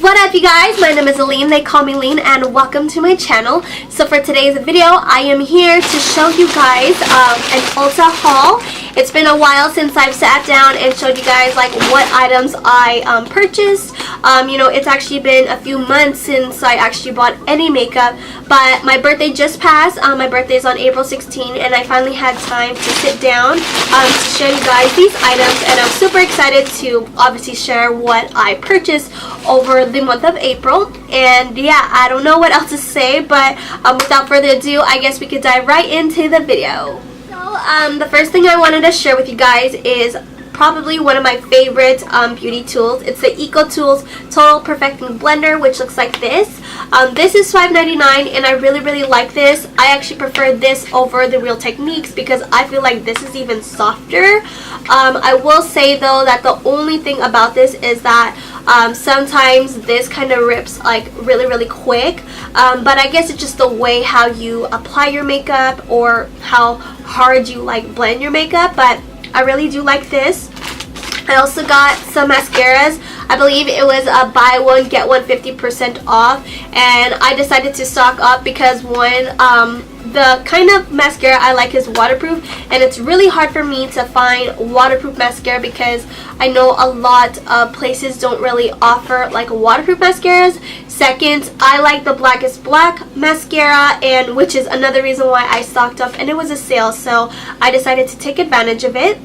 What up, you guys? My name is Allyn, they call me Lean, and welcome to my channel. So for today's video, I am here to show you guys an Ulta haul. It's been a while since I've sat down and showed you guys like what items I purchased. You know, it's actually been a few months since I actually bought any makeup, but my birthday just passed. My birthday is on April 16, and I finally had time to sit down to show you guys these items, and I'm super excited to obviously share what I purchased over the month of April. And yeah, I don't know what else to say, but without further ado, I guess we could dive right into the video. So the first thing I wanted to share with you guys is probably one of my favorite beauty tools. It's the Eco Tools Total Perfecting Blender, which looks like this. This is $5.99, and I really like this. I actually prefer this over the Real Techniques because I feel like this is even softer. I will say though that the only thing about this is that sometimes this kind of rips like really quick, but I guess it's just the way how you apply your makeup or how hard you like blend your makeup, but I really do like this. I also got some mascaras. I believe it was a buy one get one 50% off, and I decided to stock up because one, the kind of mascara I like is waterproof, and it's really hard for me to find waterproof mascara because I know a lot of places don't really offer like waterproof mascaras. Second, I like the Blackest Black mascara, and which is another reason why I stocked up, and it was a sale, so I decided to take advantage of it.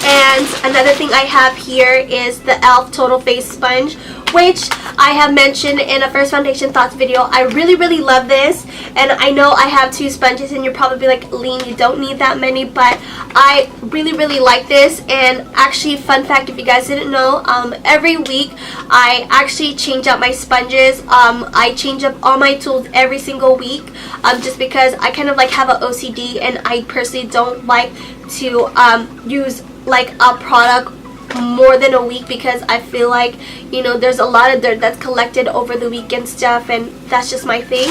And another thing I have here is the e.l.f. Total Face Sponge, which I have mentioned in a First Foundation Thoughts video. I really love this, and I know I have two sponges, and you're probably like, Lean, you don't need that many, but I really like this. And actually, fun fact, if you guys didn't know, every week I actually change out my sponges. I change up all my tools every single week, just because I kind of like have an OCD, and I personally don't like to use like a product more than a week because I feel like, you know, there's a lot of dirt that's collected over the week and stuff, and that's just my thing.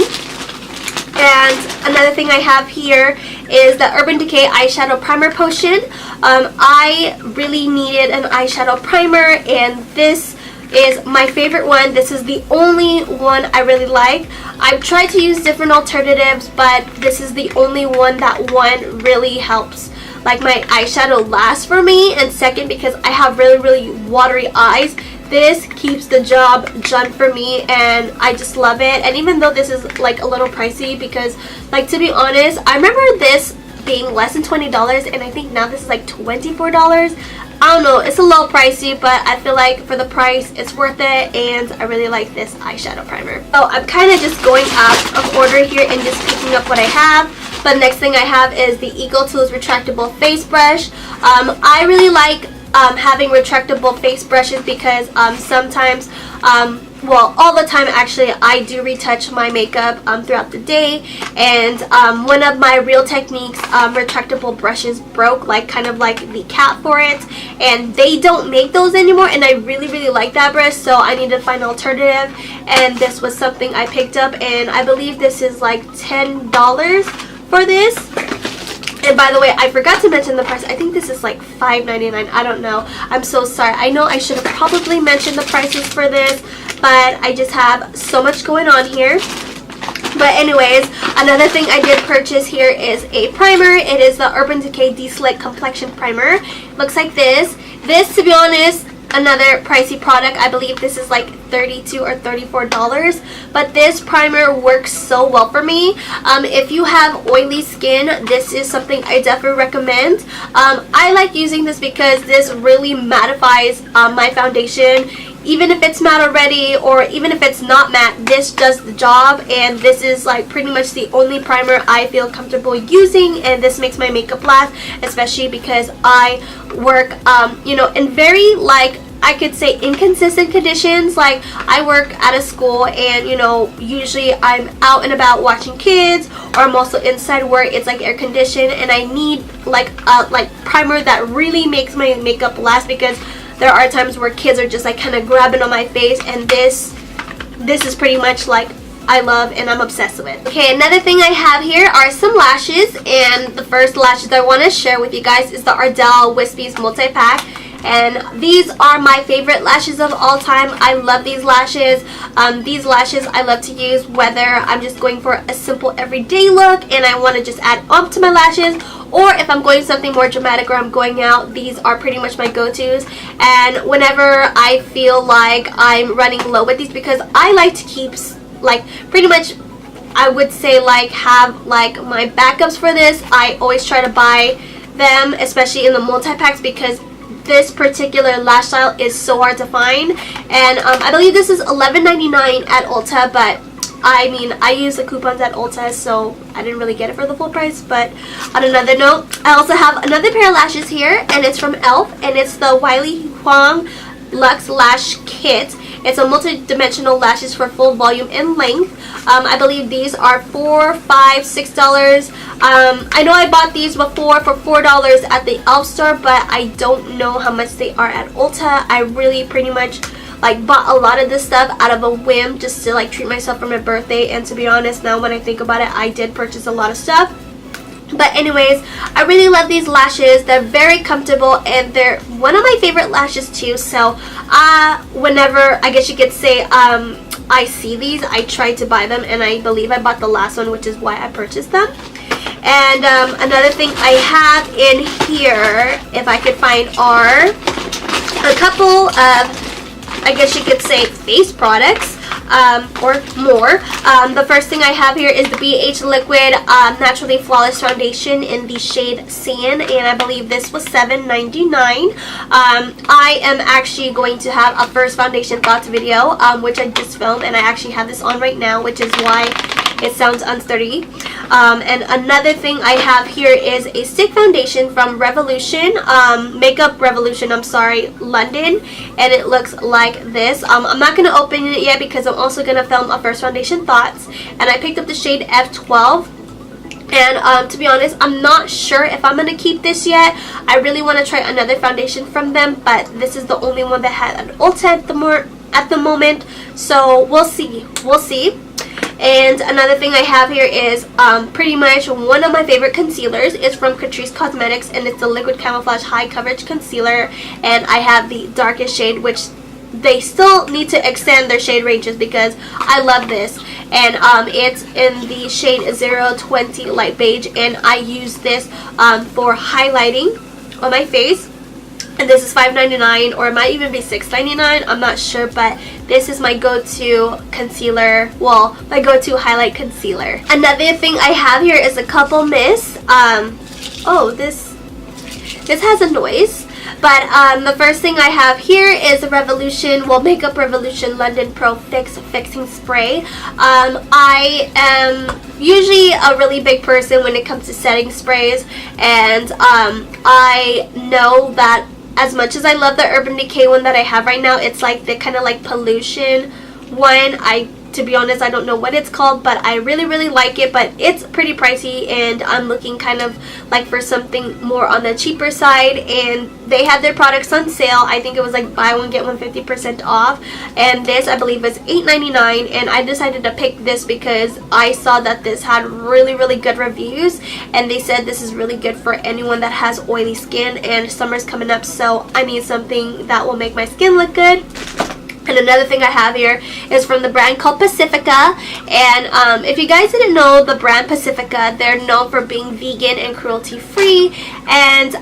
And another thing I have here is the Urban Decay eyeshadow primer potion. I really needed an eyeshadow primer, and this is my favorite one. This is the only one I really like. I've tried to use different alternatives, but this is the only one that one really helps like my eyeshadow lasts for me, and second, because I have really watery eyes, this keeps the job done for me, and I just love it. And even though this is like a little pricey, because like, to be honest, I remember this being less than $20, and I think now this is like $24. I don't know, it's a little pricey, but I feel like for the price it's worth it, and I really like this eyeshadow primer. So I'm kind of just going out of order here and just picking up what I have. But next thing I have is the Eco Tools retractable face brush. I really like having retractable face brushes because sometimes, well, all the time actually, I do retouch my makeup throughout the day, and one of my Real Techniques retractable brushes broke, like kind of like the cap for it, and they don't make those anymore, and I really like that brush, so I need to find an alternative, and this was something I picked up, and I believe this is like $10 for this. And by the way, I forgot to mention the price. I think this is like $5.99. I don't know. I'm so sorry. I know I should have probably mentioned the prices for this, but I just have so much going on here. But anyways, another thing I did purchase here is a primer. It is the Urban Decay De-Slick Complexion Primer. Looks like this. This, to be honest, another pricey product. I believe this is like $32 or $34, but this primer works so well for me. If you have oily skin, this is something I definitely recommend. I like using this because this really mattifies my foundation. Even if it's matte already, or even if it's not matte, this does the job, and this is like pretty much the only primer I feel comfortable using, and this makes my makeup last, especially because I work you know, in very like, I could say, inconsistent conditions. Like, I work at a school, and you know, usually I'm out and about watching kids, or I'm also inside where it's like air conditioned, and I need like a primer that really makes my makeup last, because there are times where kids are just like kind of grabbing on my face, and this is pretty much like I love and I'm obsessed with. Okay, another thing I have here are some lashes, and the first lashes I want to share with you guys is the Ardell Wispies multi-pack. and these are my favorite lashes of all time. I love these lashes. These lashes I love to use whether I'm just going for a simple everyday look and I want to just add up to my lashes, or if I'm going something more dramatic or I'm going out. These are pretty much my go-tos, and whenever I feel like I'm running low with these, because I like to keep like pretty much, I would say, like have like my backups for this. I always try to buy them, especially in the multi-packs, because this particular lash style is so hard to find. And I believe this is $11.99 at Ulta, but I mean, I use the coupons at Ulta, so I didn't really get it for the full price. But on another note, I also have another pair of lashes here, and it's from e.l.f. and it's the Wiley Huang Luxe Lash Kit. It's a multi-dimensional lashes for full volume and length. I believe these are $4, $5, $6. I know I bought these before for $4 at the e.l.f. store, but I don't know how much they are at Ulta. I really pretty much like bought a lot of this stuff out of a whim, just to like treat myself for my birthday. And to be honest, now when I think about it, I did purchase a lot of stuff. But anyways, I really love these lashes. They're very comfortable, and they're one of my favorite lashes too. So whenever, I guess you could say, I see these, I try to buy them, and I believe I bought the last one, which is why I purchased them. And another thing I have in here, if I could find, are a couple of, I guess you could say, face products. Or more. The first thing I have here is the BH Liquid Naturally Flawless Foundation in the shade Sand, and I believe this was $7.99. I am actually going to have a first foundation thoughts video, which I just filmed, and I actually have this on right now, which is why it sounds unsturdy. And another thing I have here is a stick foundation from Revolution, Makeup Revolution, I'm sorry, London, and it looks like this. I'm not going to open it yet because I'm also going to film a first foundation thoughts, and I picked up the shade F12. And to be honest, I'm not sure if I'm going to keep this yet. I really want to try another foundation from them, but this is the only one that had an Ulta at the moment, so we'll see. And another thing I have here is pretty much one of my favorite concealers. It's from Catrice Cosmetics, and it's the Liquid Camouflage High Coverage Concealer, and I have the darkest shade, which they still need to extend their shade ranges because I love this. And it's in the shade 020 Light Beige, and I use this for highlighting on my face. And this is $5.99, or it might even be $6.99. I'm not sure, but this is my go-to concealer. Well, my go-to highlight concealer. Another thing I have here is a couple mist. Oh, this has a noise. But the first thing I have here is a Revolution, well, Makeup Revolution London Pro Fix Fixing Spray. I am usually a really big person when it comes to setting sprays, and I know that as much as I love the Urban Decay one that I have right now, it's like the kind of like pollution one. To be honest, I don't know what it's called, but I really like it, but it's pretty pricey, and I'm looking kind of like for something more on the cheaper side, and they had their products on sale. I think it was like buy one get one 50% off, and this I believe was $8.99, and I decided to pick this because I saw that this had really good reviews, and they said this is really good for anyone that has oily skin, and summer's coming up, so I need something that will make my skin look good. And another thing I have here is from the brand called Pacifica. And if you guys didn't know, the brand Pacifica, they're known for being vegan and cruelty-free. And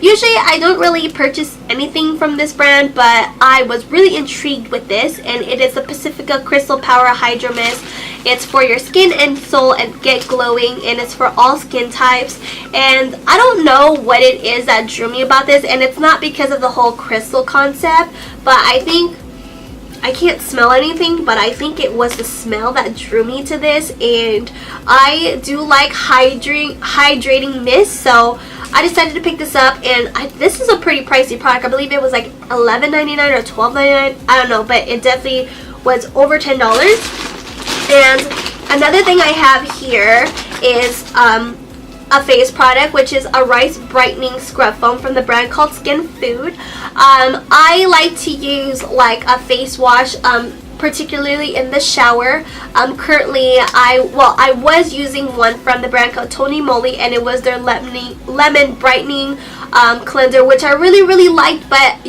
usually I don't really purchase anything from this brand, but I was really intrigued with this. And it is the Pacifica Crystal Power Hydro Mist. It's for your skin and soul and get glowing, and it's for all skin types. And I don't know what it is that drew me about this, and it's not because of the whole crystal concept, but I think, I can't smell anything, but I think it was the smell that drew me to this. And I do like hydrating mist, so I decided to pick this up. And this is a pretty pricey product. I believe it was like $11.99 or $12.99. I don't know, but it definitely was over $10. And another thing I have here is a face product, which is a rice brightening scrub foam from the brand called Skin Food. I like to use like a face wash particularly in the shower. Currently I was using one from the brand called Tony Moly, and it was their lemon brightening cleanser, which I really liked, but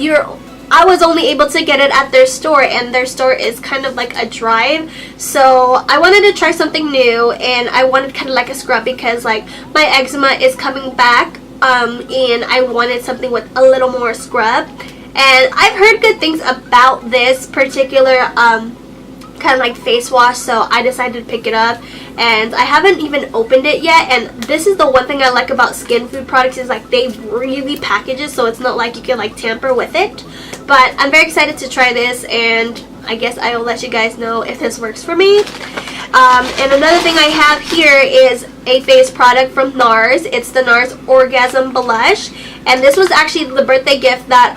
I was only able to get it at their store, and their store is kind of like a drive, so I wanted to try something new, and I wanted kind of like a scrub because like my eczema is coming back, and I wanted something with a little more scrub. And I've heard good things about this particular kind of like face wash, so I decided to pick it up, and I haven't even opened it yet. And this is the one thing I like about skin food products, is like they really package it so it's not like you can like tamper with it. But I'm very excited to try this, and I guess I will let you guys know if this works for me. And another thing I have here is a face product from NARS. It's the NARS Orgasm Blush, and this was actually the birthday gift that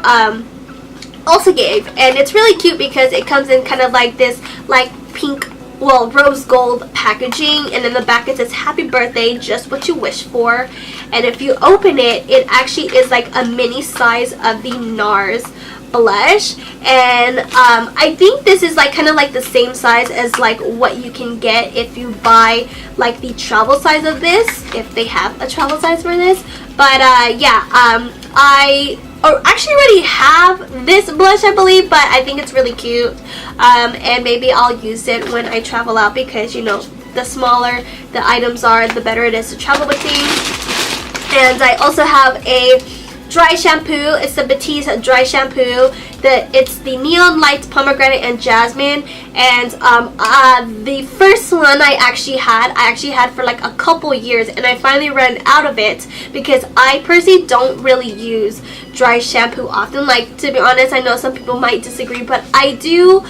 Ulta gave, and it's really cute because it comes in kind of like this like pink, well, rose gold packaging, and in the back it says happy birthday, just what you wish for. And if you open it, it actually is like a mini size of the NARS blush, and I think this is like kind of like the same size as like what you can get if you buy like the travel size of this, if they have a travel size for this. But yeah, I actually already have this blush, I believe, but I think it's really cute, and maybe I'll use it when I travel out, because you know, the smaller the items are, the better it is to travel with things. And I also have a dry shampoo. It's the Batiste dry shampoo. It's the Neon Lights Pomegranate and Jasmine. And the first one I actually had for like a couple years, and I finally ran out of it because I personally don't really use dry shampoo often. Like, to be honest, I know some people might disagree, but I do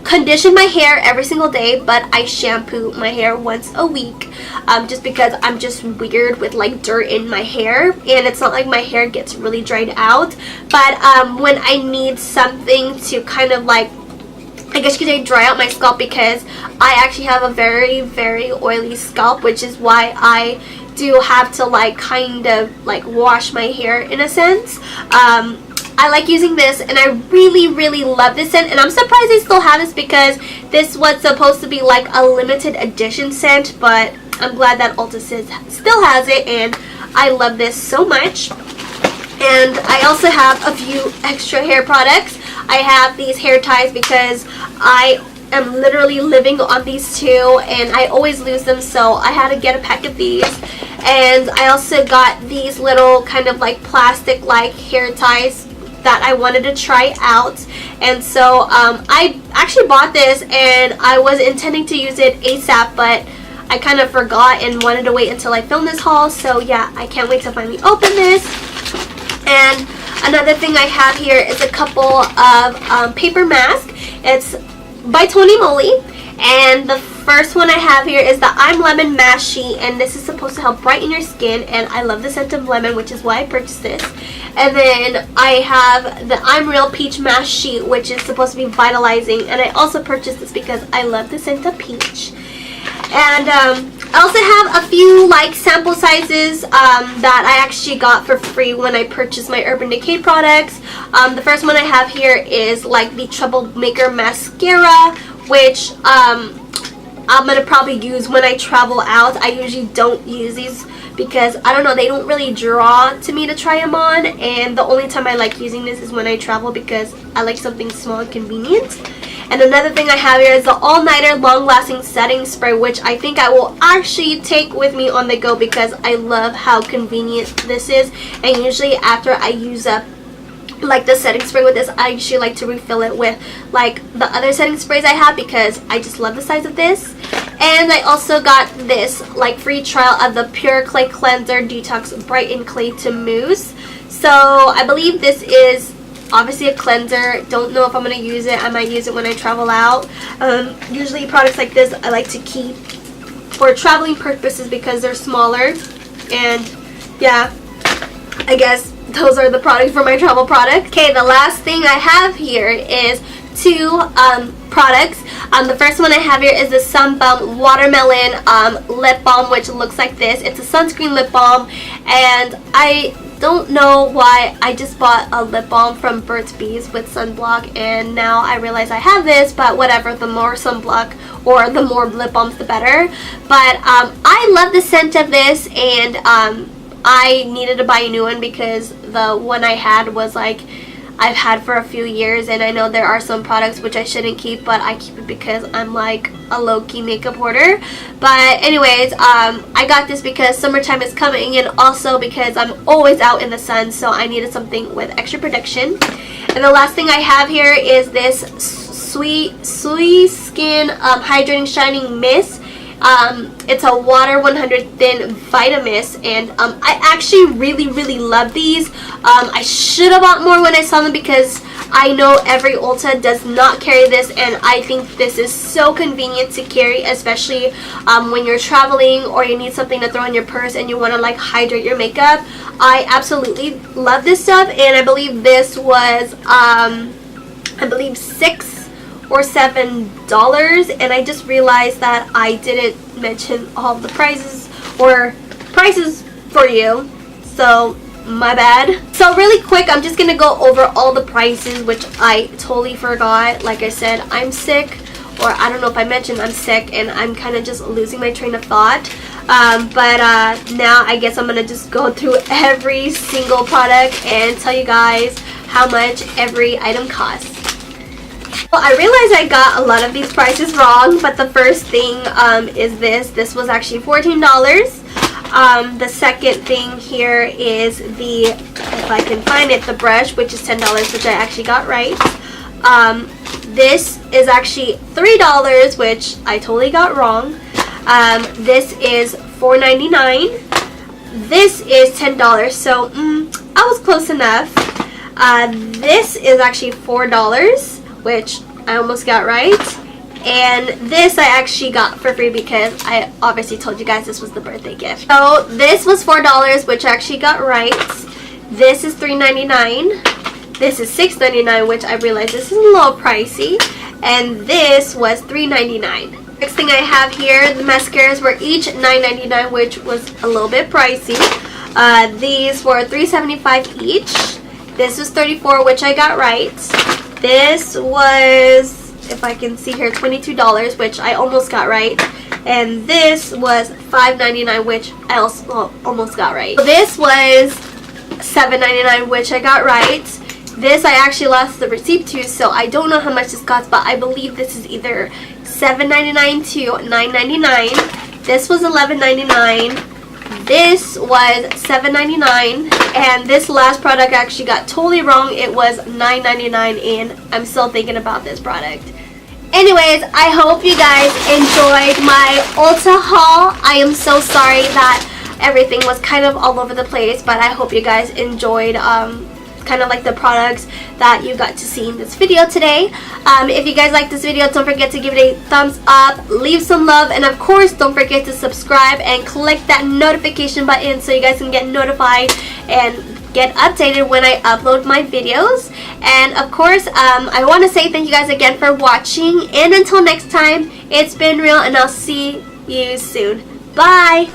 condition my hair every single day, but I shampoo my hair once a week, just because I'm just weird with like dirt in my hair, and it's not like my hair gets really dried out. But when I need something to kind of like, I guess you could say, dry out my scalp, because I actually have a very oily scalp, which is why I do have to like kind of like wash my hair in a sense. I like using this, and I really love this scent, and I'm surprised they still have this because this was supposed to be like a limited edition scent, but I'm glad that Ulta still has it, and I love this so much. And I also have a few extra hair products. I have these hair ties because I am literally living on these two, and I always lose them, so I had to get a pack of these. And I also got these little kind of like plastic like hair ties that I wanted to try out, and so I actually bought this, and I was intending to use it ASAP, but I kind of forgot and wanted to wait until I filmed this haul. So yeah, I can't wait to finally open this. And another thing I have here is a couple of paper masks. It's by Tony Moly, and the first one I have here is the I'm Lemon Mask Sheet, and this is supposed to help brighten your skin, and I love the scent of lemon, which is why I purchased this. And then I have the I'm Real Peach Mask Sheet, which is supposed to be vitalizing, and I also purchased this because I love the scent of peach. And I also have a few like sample sizes that I actually got for free when I purchased my Urban Decay products. The first one I have here is like the Troublemaker Mascara, which I'm going to probably use when I travel out. I usually don't use these because, I don't know, they don't really draw to me to try them on, and the only time I like using this is when I travel because I like something small and convenient. And another thing I have here is the All Nighter Long Lasting Setting Spray, which I think I will actually take with me on the go because I love how convenient this is. And usually after I use up like the setting spray with this, I usually like to refill it with like the other setting sprays I have because I just love the size of this. And I also got this like free trial of the Pure Clay Cleanser Detox Brighten Clay to Mousse. So I believe this is obviously a cleanser. Don't know if I'm going to use it. I might use it when I travel out. Usually products like this I like to keep for traveling purposes because they're smaller. And yeah, I guess those are the products for my travel product. Okay, the last thing I have here is two products. The first one I have here is the Sunbum Watermelon Lip Balm, which looks like this. It's a sunscreen lip balm, and don't know why I just bought a lip balm from Burt's Bees with sunblock, and now I realize I have this, but whatever, the more sunblock or the more lip balms the better. But I love the scent of this, and I needed to buy a new one because the one I had was like I've had for a few years, and I know there are some products which I shouldn't keep, but I keep it because I'm like a low-key makeup hoarder. But anyways, I got this because summertime is coming, and also because I'm always out in the sun, so I needed something with extra protection. And the last thing I have here is this Sweet Skin Hydrating Shining Mist. It's a water 100 thin Vitamist, and I actually really love these. I should have bought more when I saw them because I know every Ulta does not carry this, and I think this is so convenient to carry, especially when you're traveling or you need something to throw in your purse and you want to like hydrate your makeup. I absolutely love this stuff, and I believe this was I believe $6 or $7, and I just realized that I didn't mention all the prices or prices for you, so my bad. So really quick, I'm just gonna go over all the prices, which I totally forgot. Like I said, I'm sick, or I don't know if I mentioned I'm sick, and I'm kind of just losing my train of thought. But now I guess I'm gonna just go through every single product and tell you guys how much every item costs. Well, I realized I got a lot of these prices wrong, but the first thing is this. This was actually $14. The second thing here is the, if I can find it, the brush, which is $10, which I actually got right. This is actually $3, which I totally got wrong. This is $4.99. This is $10, so I was close enough. This is actually $4, which I almost got right, and this I actually got for free because I obviously told you guys this was the birthday gift. So this was $4, which I actually got right. This is $3.99. This is $6.99, which I realized this is a little pricey, and this was $3.99. Next thing I have here, the mascaras were each $9.99, which was a little bit pricey. These were $3.75 each. This was $34, which I got right. This was, if I can see here, $22, which I almost got right. And this was $5.99, which I also almost got right. So this was $7.99, which I got right. This I actually lost the receipt to, so I don't know how much this cost, but I believe this is either $7.99 to $9.99. This was $11.99. This was $7.99, and this last product I actually got totally wrong. It was $9.99, and I'm still thinking about this product. Anyways, I hope you guys enjoyed my Ulta haul. I am so sorry that everything was kind of all over the place, but I hope you guys enjoyed kind of like the products that you got to see in this video today. If you guys like this video, don't forget to give it a thumbs up, leave some love, and of course don't forget to subscribe and click that notification button so you guys can get notified and get updated when I upload my videos. And of course, I want to say thank you guys again for watching, and until next time, it's been real, and I'll see you soon. Bye!